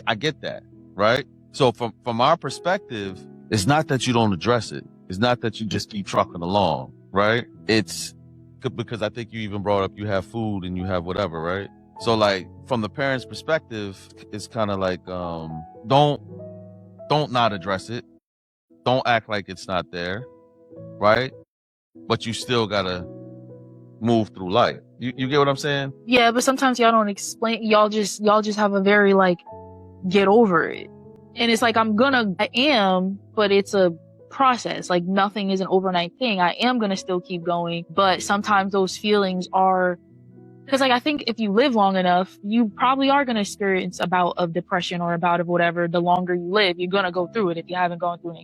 I get that, right? So from our perspective, it's not that you don't address it. It's not that you just keep trucking along, right? It's because I think you even brought up you have food and you have whatever, right? So like from the parents' perspective, it's kind of like don't not address it. Don't act like it's not there, right? But you still gotta move through life. You get what I'm saying? Yeah, but sometimes y'all don't explain. Y'all just have a very like get over it, and it's like I am, but it's a process. Like nothing is an overnight thing. I am gonna still keep going, but sometimes those feelings are because like I think if you live long enough, you probably are gonna experience a bout of depression or a bout of whatever. The longer you live, you're gonna go through it if you haven't gone through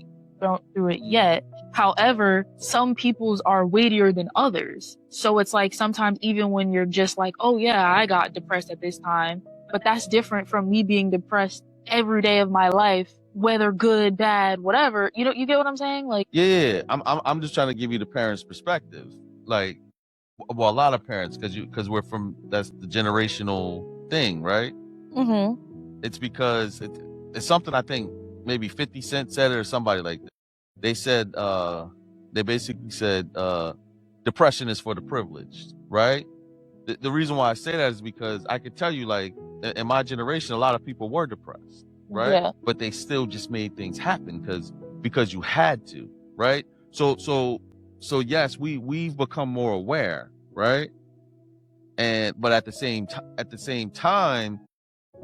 it yet. However, some people's are weightier than others. So it's like sometimes even when you're just like, oh yeah, I got depressed at this time, but that's different from me being depressed every day of my life, whether good, bad, whatever. You get what I'm saying? Like, Yeah. I'm just trying to give you the parents' perspective. Like, well, a lot of parents, because we're from that's the generational thing, right? It's because it's something I think maybe 50 Cent said it or somebody like that. They said they basically said depression is for the privileged, right? The reason why I say that is because I could tell you, like, in my generation, a lot of people were depressed, right? yeah, But they still just made things happen because you had to, right? So yes, we've become more aware, right? And but at the same time,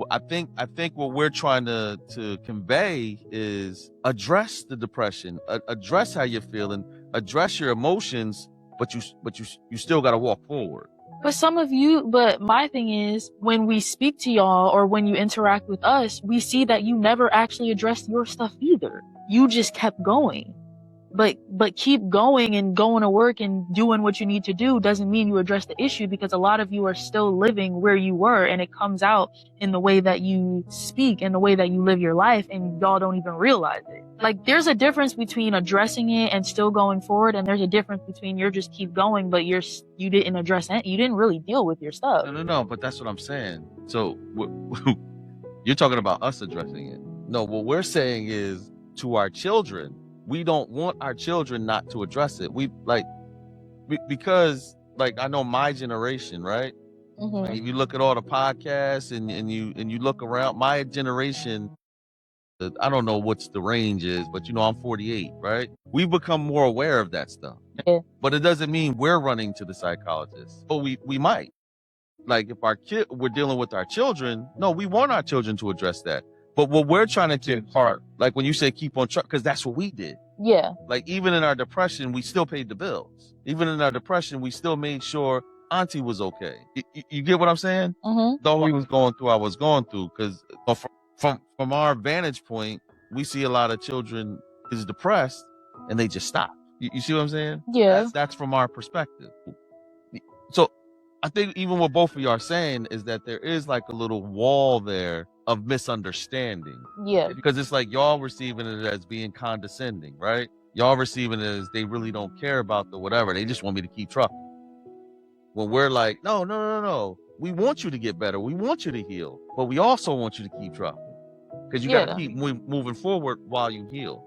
I think what we're trying to convey is address the depression, address how you're feeling, address your emotions, but you still got to walk forward. But my thing is, when we speak to y'all or when you interact with us, we see that you never actually addressed your stuff either. You just kept going. But keep going and going to work and doing what you need to do doesn't mean you address the issue, because a lot of you are still living where you were, and it comes out in the way that you speak and the way that you live your life, and y'all don't even realize it. Like there's a difference between addressing it and still going forward, and there's a difference between you're just keep going, but you didn't address it. You didn't really deal with your stuff. No, but that's what I'm saying. So you're talking about us addressing it. No, what we're saying is to our children, we don't want our children not to address it. Because like I know my generation, right? Like, if you look at all the podcasts and you look around, my generation, I don't know what's the range is, but I'm 48, right? We've become more aware of that stuff. Yeah. But it doesn't mean we're running to the psychologist. But we might. Like if we're dealing with our children, no, we want our children to address that. But what we're trying to get hard, like when you say keep on track, because that's what we did. Yeah. Like even in our depression, we still paid the bills. Even in our depression, we still made sure Auntie was okay. You get what I'm saying? Though we was going through, I was going through, because from our vantage point, we see a lot of children is depressed and they just stop. You see what I'm saying? Yeah. That's from our perspective. So I think even what both of you are saying is that there is like a little wall there of misunderstanding. Yeah. Because it's like y'all receiving it as being condescending, right? Y'all receiving it as they really don't care about the whatever. They just want me to keep trucking. When we're like, no. We want you to get better. We want you to heal. But we also want you to keep trucking. Because you got to keep moving forward while you heal.